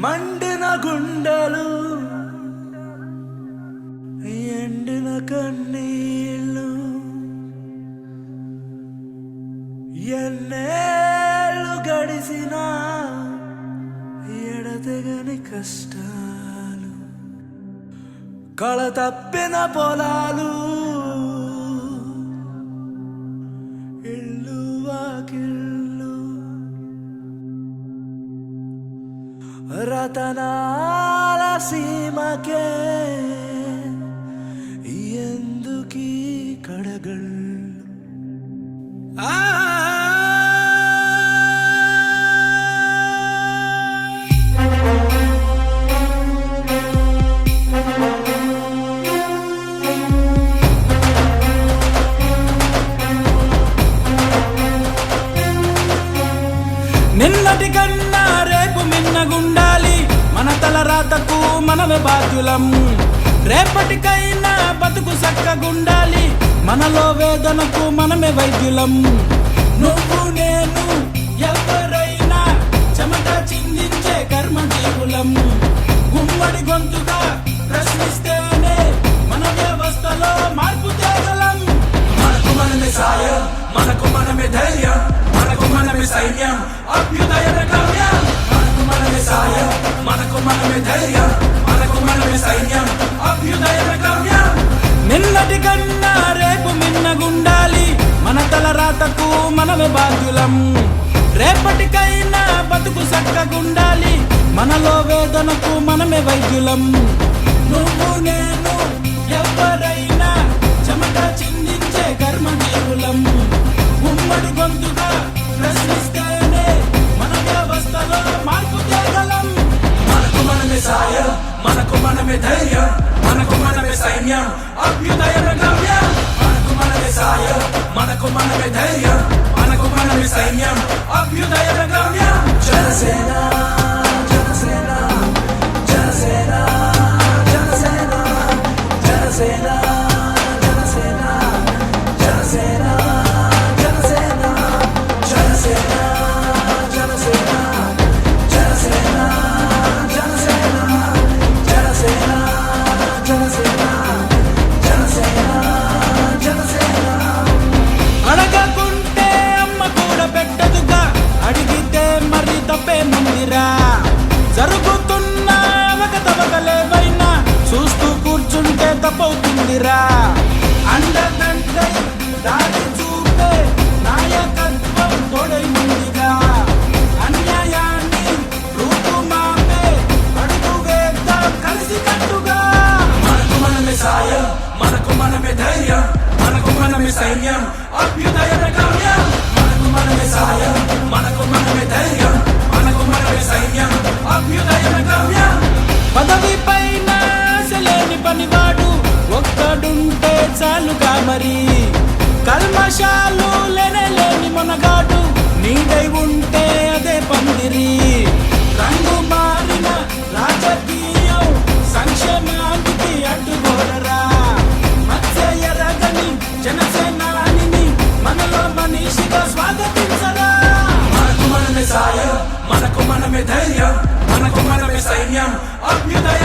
మండిన గుండెలు ఎండిన కన్నీళ్ళు ఎన్నేళ్ళు గడిసినా ఎడతెగని కష్టాలు కళ తప్పిన పొలాలు ఇల్లు వాకిళ్ళు రతనాల సీమకే ఎందుకీ కడగళ్ళు నిన్నటి కన్నా రేపు మిన్నగుండాలి మన తల రాతకు మనమే బాధ్యులం రేపటికైనా బతుకు సక్కగుండాలి మనలో వేదనకు మనమే వైద్యులం నువ్వు నేను ఎవరైనా చెమట చిందించే కర్మజీవులం గుమ్మడి గొంతుగా ప్రశ్నిస్తేనే మన వ్యవస్థలో మార్పు తేగలం మనకు మనమే సాయం మనకు మనమే ధైర్యం మనకు మనమే సైన్యం అభ్యుదయ గమ్యం మనకు మనమే సాయం మనకు మనమే ధైర్యం మనకు మనమే సైన్యం అభ్యుదయ గమ్యం నిన్నటి కన్నా రేపు మిన్నగుండాలి మన తల రాతకు మనమే బాధ్యులం రేపటికైనా బతుకు సక్కగుండాలి మనలో వేదనకు మనమే వైద్యులం నువ్వు నేను ఎవరైనా చెమట చిందించే కర్మజీవులం ఉమ్మడి గొంతుగా ప్రశ్నిస్తేనే మన వ్యవస్థలో మార్పు తేగలం మనకు మనమే సాయం మనకు మనమే ధైర్యం మనకు మనమే సైన్యం అభ్యుదయ గమ్యం మనకు మనమే సాయం మనకు మనమే ధైర్యం మనకు మనమే సైన్యం అభ్యుదయ గమ్యం జనసేన జనసేన జనసేన జనసేన జనసేన జనసేన జనసేన అడగకుంటే అమ్మ కూడా పెట్టదుగా అడిగితే మరి తప్పే ముందిరా జరుగుతున్న అవకతవకలేవైనా చూస్తూ కూర్చుంటే తప్పవుతుందిరా అండదండై దారి చూపే నాయకత్వం తోడై ముందుగా అన్యాయాన్ని రూపుమాపే అడుగు వేద్దాం కలిసి కట్టుగా మనకు మనమే సాయం మనకు మనమే ధైర్యం మనకు మనమే సైన్యం అభ్యుదయ గమ్యం మనకు మనమే సాయం మనకు మనమే ధైర్యం మనకు మనమే సైన్యం అభ్యుదయ గమ్యం పదవి పైన ఆశలేని పనివాడు ఒక్కడుంటే చాలుగా మరి కల్మషాలు లేని మనగాడు నీడై ఉంటే అదే పందిరి రంగు మారిన రాజకీయం సంక్షేమానికి అడ్డుగోడరా మత్స్యరగని జనసేనాని మనలో మనిషిగా స్వాగతించరా మనకు మనమే సాయం మనకు మనమే ధైర్యం మనకు మనమే సైన్యం అభ్యుదయ